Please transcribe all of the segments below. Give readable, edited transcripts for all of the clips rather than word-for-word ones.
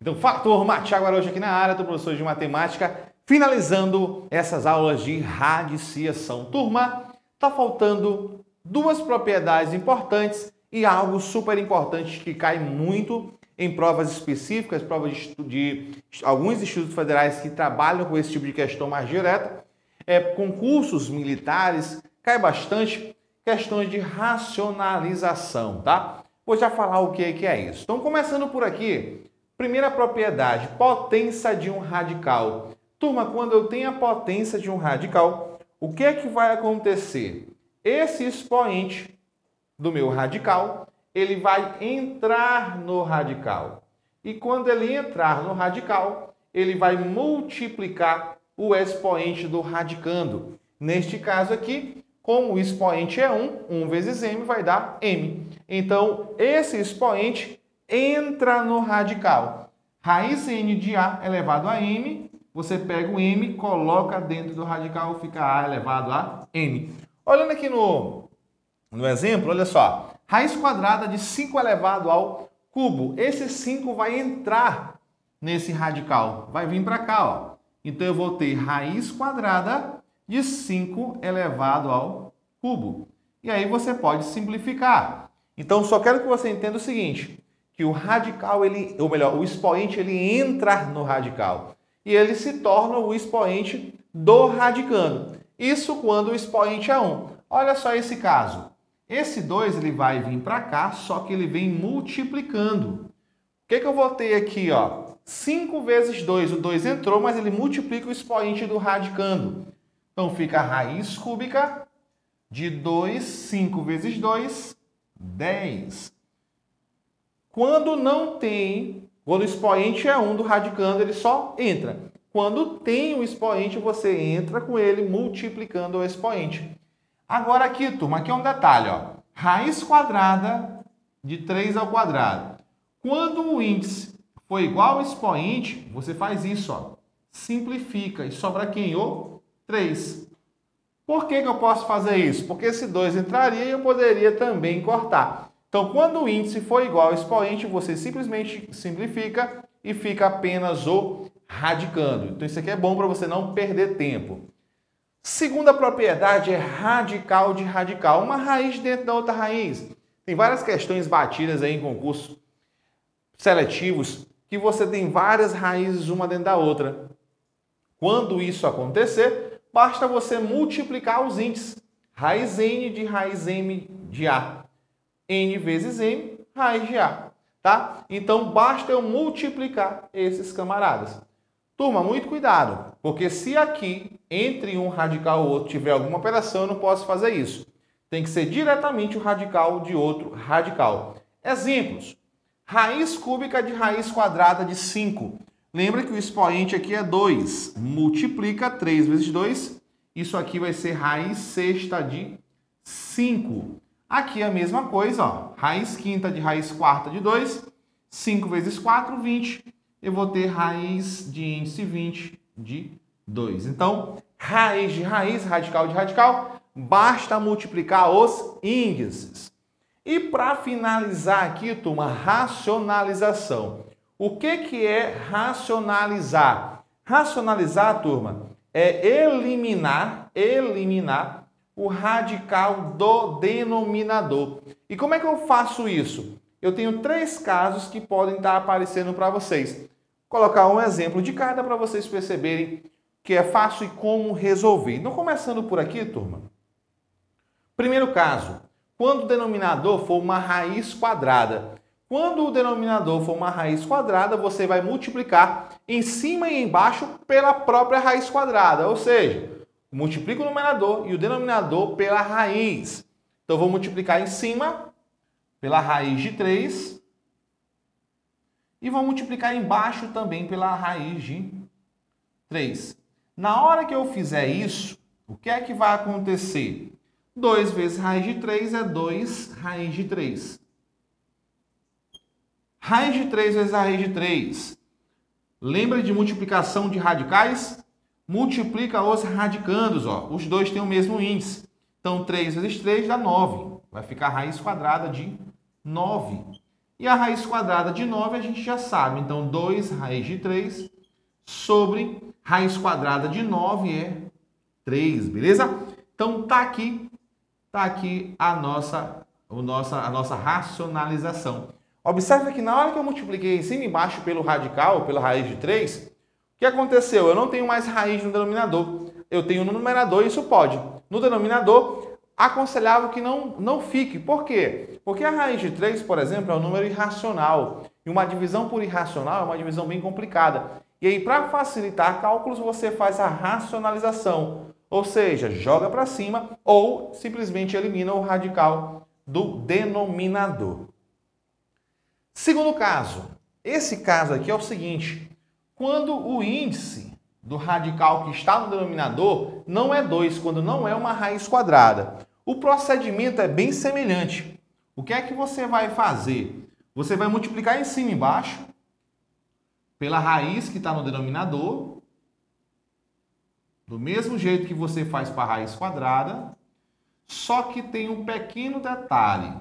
Então, fala turma, Thiago Araújo aqui na área, do professor de matemática, finalizando essas aulas de radiciação. Turma, tá faltando duas propriedades importantes e algo super importante que cai muito em provas específicas, provas de alguns institutos federais que trabalham com esse tipo de questão mais direta, concursos militares, cai bastante questões de racionalização, tá? Vou já falar o que é isso. Então, começando por aqui, primeira propriedade, potência de um radical. Turma, quando eu tenho a potência de um radical, o que é que vai acontecer? Esse expoente do meu radical, ele vai entrar no radical. E quando ele entrar no radical, ele vai multiplicar o expoente do radicando. Neste caso aqui, como o expoente é 1 vezes m vai dar m. Então, esse expoente entra no radical. Raiz n de a elevado a m, você pega o m, coloca dentro do radical, fica a elevado a m. Olhando aqui no exemplo, olha só. Raiz quadrada de 5 elevado ao cubo. Esse 5 vai entrar nesse radical. Vai vir para cá, ó. Então, eu vou ter raiz quadrada de 5 elevado ao cubo. E aí você pode simplificar. Então, só quero que você entenda o seguinte, que o radical, o expoente, ele entra no radical. E ele se torna o expoente do radicando. Isso quando o expoente é 1. Olha só esse caso. Esse 2 ele vai vir para cá, só que ele vem multiplicando. O que eu vou ter aqui? Ó? 5 vezes 2. O 2 entrou, mas ele multiplica o expoente do radicando. Então, fica a raiz cúbica de 2, 5 vezes 2, 10. Quando o expoente é 1 do radicando, ele só entra. Quando tem o expoente, você entra com ele multiplicando o expoente. Agora aqui, turma, aqui é um detalhe, ó. Raiz quadrada de 3 ao quadrado. Quando o índice for igual ao expoente, você faz isso, ó. Simplifica e sobra quem? O 3. Por que eu posso fazer isso? Porque esse 2 entraria e eu poderia também cortar. Então, quando o índice for igual ao expoente, você simplesmente simplifica e fica apenas o radicando. Então, isso aqui é bom para você não perder tempo. Segunda propriedade é radical de radical. Uma raiz dentro da outra raiz. Tem várias questões batidas aí em concursos seletivos que você tem várias raízes uma dentro da outra. Quando isso acontecer, basta você multiplicar os índices. Raiz n de raiz m de a. N vezes m, raiz de a. Tá? Então, basta eu multiplicar esses camaradas. Turma, muito cuidado, porque se aqui, entre um radical e outro, tiver alguma operação, eu não posso fazer isso. Tem que ser diretamente o radical de outro radical. Exemplos. Raiz cúbica de raiz quadrada de 5. Lembra que o expoente aqui é 2. Multiplica 3 vezes 2. Isso aqui vai ser raiz sexta de 5. Aqui é a mesma coisa, ó. Raiz quinta de raiz quarta de 2. 5 vezes 4, 20. Eu vou ter raiz de índice 20 de 2. Então, raiz de raiz, radical de radical, basta multiplicar os índices. E para finalizar aqui, turma, racionalização. O que é racionalizar? Racionalizar, turma, é eliminar o radical do denominador. E como é que eu faço isso? Eu tenho 3 casos que podem estar aparecendo para vocês. Vou colocar um exemplo de cada para vocês perceberem que é fácil e como resolver. Então, começando por aqui, turma. Primeiro caso, quando o denominador for uma raiz quadrada. Quando o denominador for uma raiz quadrada, você vai multiplicar em cima e embaixo pela própria raiz quadrada. Ou seja, multiplica o numerador e o denominador pela raiz. Então, vou multiplicar em cima pela raiz de 3 e vou multiplicar embaixo também pela raiz de 3. Na hora que eu fizer isso, o que é que vai acontecer? 2 vezes raiz de 3 é 2 raiz de 3. Raiz de 3 vezes raiz de 3. Lembra de multiplicação de radicais? Multiplica os radicandos, ó. Os dois têm o mesmo índice. Então, 3 vezes 3 dá 9. Vai ficar a raiz quadrada de 9. E a raiz quadrada de 9 a gente já sabe. Então, 2 raiz de 3 sobre raiz quadrada de 9 é 3, beleza? Então, tá aqui a nossa racionalização. Observe que na hora que eu multipliquei em cima e embaixo pelo radical, pela raiz de 3, o que aconteceu? Eu não tenho mais raiz no denominador. Eu tenho no numerador e isso pode. No denominador, aconselhável que não fique. Por quê? Porque a raiz de 3, por exemplo, é um número irracional. E uma divisão por irracional é uma divisão bem complicada. E aí, para facilitar cálculos, você faz a racionalização. Ou seja, joga para cima ou simplesmente elimina o radical do denominador. Segundo caso. Esse caso aqui é o seguinte. Quando o índice do radical que está no denominador não é 2, quando não é uma raiz quadrada. O procedimento é bem semelhante. O que é que você vai fazer? Você vai multiplicar em cima e embaixo pela raiz que está no denominador, do mesmo jeito que você faz para a raiz quadrada, só que tem um pequeno detalhe.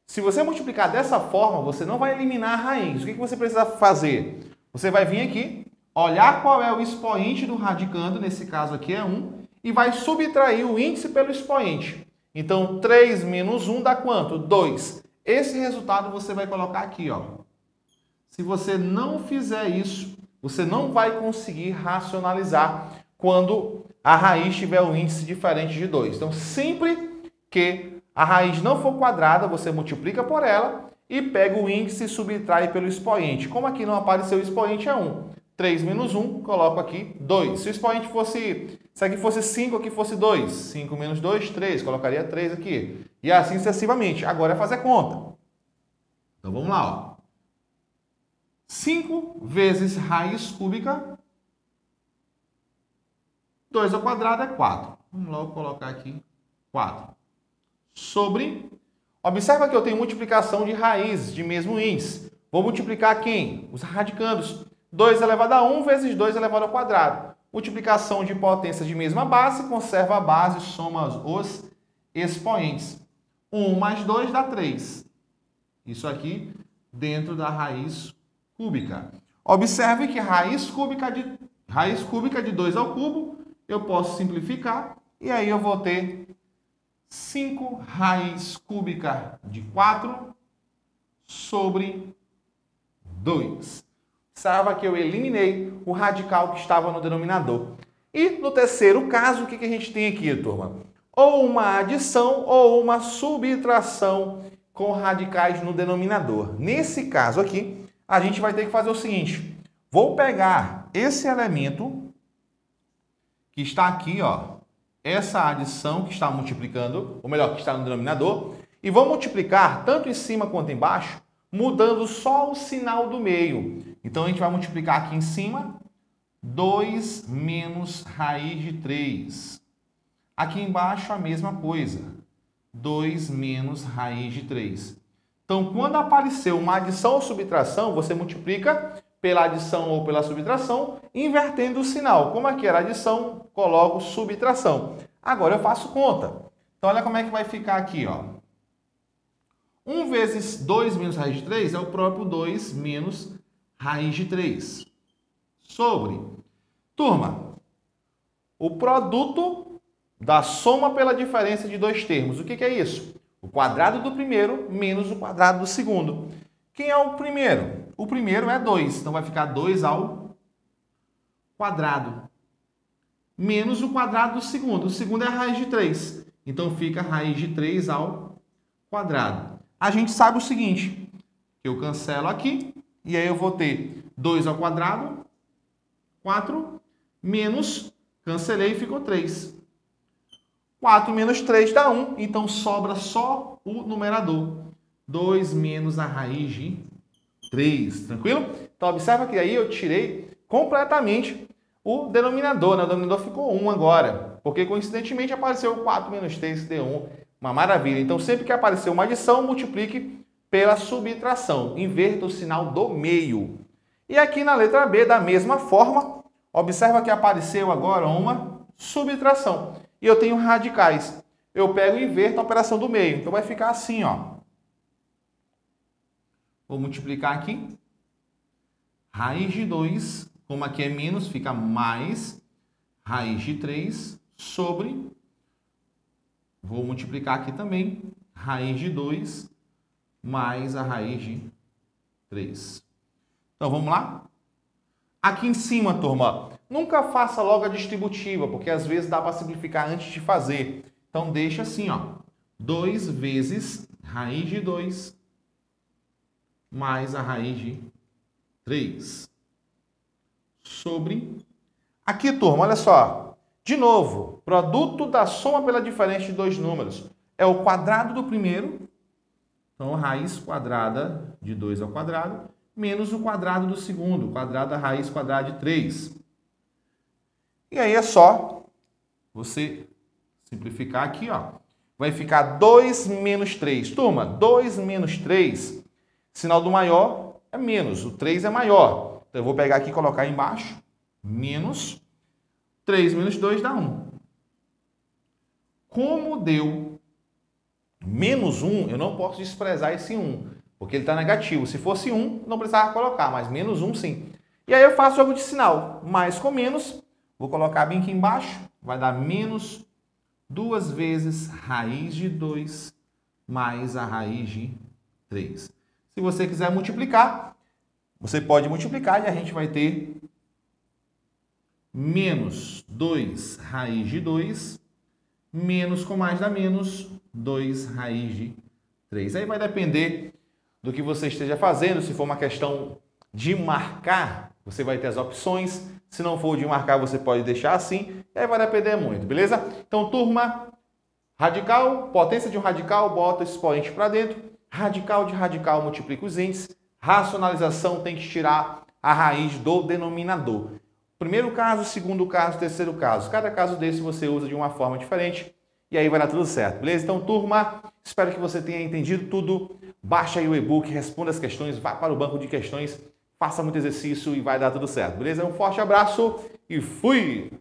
Se você multiplicar dessa forma, você não vai eliminar a raiz. O que você precisa fazer? Você vai vir aqui, olhar qual é o expoente do radicando, nesse caso aqui é 1, e vai subtrair o índice pelo expoente. Então, 3 menos 1 dá quanto? 2. Esse resultado você vai colocar aqui, ó. Se você não fizer isso, você não vai conseguir racionalizar quando a raiz tiver um índice diferente de 2. Então, sempre que a raiz não for quadrada, você multiplica por ela e pega o índice e subtrai pelo expoente. Como aqui não apareceu o expoente, é 1. 3 menos 1, coloco aqui 2. Se o expoente fosse, se aqui fosse 5, aqui fosse 2. 5 menos 2, 3. Colocaria 3 aqui. E assim sucessivamente. Agora é fazer conta. Então vamos lá, ó. 5 vezes raiz cúbica, 2 ao quadrado é 4. Vamos logo colocar aqui 4. Sobre, observa que eu tenho multiplicação de raízes de mesmo índice. Vou multiplicar quem? Os radicandos. 2 elevado a 1 vezes 2 elevado ao quadrado. Multiplicação de potências de mesma base, conserva a base, soma os expoentes. 1 mais 2 dá 3. Isso aqui dentro da raiz cúbica. Observe que raiz cúbica de 2 ao cubo, eu posso simplificar, e aí eu vou ter 5 raiz cúbica de 4 sobre 2. Observa que eu eliminei o radical que estava no denominador. E no terceiro caso, o que a gente tem aqui, turma? Ou uma adição ou uma subtração com radicais no denominador. Nesse caso aqui, a gente vai ter que fazer o seguinte. Vou pegar esse elemento que está aqui, ó, essa adição que está multiplicando, ou melhor, que está no denominador, e vou multiplicar tanto em cima quanto embaixo, mudando só o sinal do meio. Então, a gente vai multiplicar aqui em cima, 2 menos raiz de 3. Aqui embaixo, a mesma coisa, 2 menos raiz de 3. Então, quando aparecer uma adição ou subtração, você multiplica pela adição ou pela subtração, invertendo o sinal. Como aqui era adição, coloco subtração. Agora eu faço conta. Então, olha como é que vai ficar aqui, ó. 1 vezes 2 menos raiz de 3 é o próprio 2 menos raiz de 3. Sobre. Turma, o produto da soma pela diferença de dois termos. O que é isso? O quadrado do primeiro menos o quadrado do segundo. Quem é o primeiro? O primeiro é 2. Então, vai ficar 2 ao quadrado. Menos o quadrado do segundo. O segundo é a raiz de 3. Então, fica a raiz de 3 ao quadrado. A gente sabe o seguinte, que eu cancelo aqui, e aí eu vou ter 2 ao quadrado, 4, menos, cancelei e ficou 3. 4 menos 3 dá 1, então sobra só o numerador. 2 menos a raiz de 3, tranquilo? Então, observa que aí eu tirei completamente o denominador, né? O denominador ficou 1 agora, porque coincidentemente apareceu 4 menos 3, que deu 1. Uma maravilha. Então, sempre que aparecer uma adição, multiplique pela subtração. Inverta o sinal do meio. E aqui na letra B, da mesma forma, observa que apareceu agora uma subtração. E eu tenho radicais. Eu pego e inverto a operação do meio. Então, vai ficar assim, ó. Vou multiplicar aqui. Raiz de 2, como aqui é menos, fica mais raiz de 3 sobre... Vou multiplicar aqui também. Raiz de 2 mais a raiz de 3. Então, vamos lá? Aqui em cima, turma, nunca faça logo a distributiva, porque às vezes dá para simplificar antes de fazer. Então, deixa assim, ó. 2 vezes raiz de 2 mais a raiz de 3. Sobre... Aqui, turma, olha só. De novo, produto da soma pela diferença de dois números. É o quadrado do primeiro. Então, raiz quadrada de 2 ao quadrado, menos o quadrado do segundo, quadrado da raiz quadrada de 3. E aí é só você simplificar aqui, ó. Vai ficar 2 menos 3. Turma, 2 menos 3, sinal do maior é menos, o 3 é maior. Então, eu vou pegar aqui e colocar embaixo, menos 3 menos 2 dá 1. Como deu menos 1, eu não posso desprezar esse 1, porque ele está negativo. Se fosse 1, não precisava colocar, mas menos 1 sim. E aí eu faço jogo de sinal, mais com menos, vou colocar bem aqui embaixo, vai dar menos 2 vezes raiz de 2 mais a raiz de 3. Se você quiser multiplicar, você pode multiplicar e a gente vai ter menos 2 raiz de 2, menos com mais dá menos 2 raiz de 3. Aí vai depender do que você esteja fazendo. Se for uma questão de marcar, você vai ter as opções. Se não for de marcar, você pode deixar assim. E aí vai depender muito, beleza? Então, turma, radical, potência de um radical, bota esse expoente para dentro. Radical de radical multiplica os índices. Racionalização tem que tirar a raiz do denominador. Primeiro caso, segundo caso, terceiro caso. Cada caso desse você usa de uma forma diferente e aí vai dar tudo certo, beleza? Então, turma, espero que você tenha entendido tudo. Baixa aí o e-book, responda as questões, vá para o banco de questões, faça muito exercício e vai dar tudo certo, beleza? Um forte abraço e fui!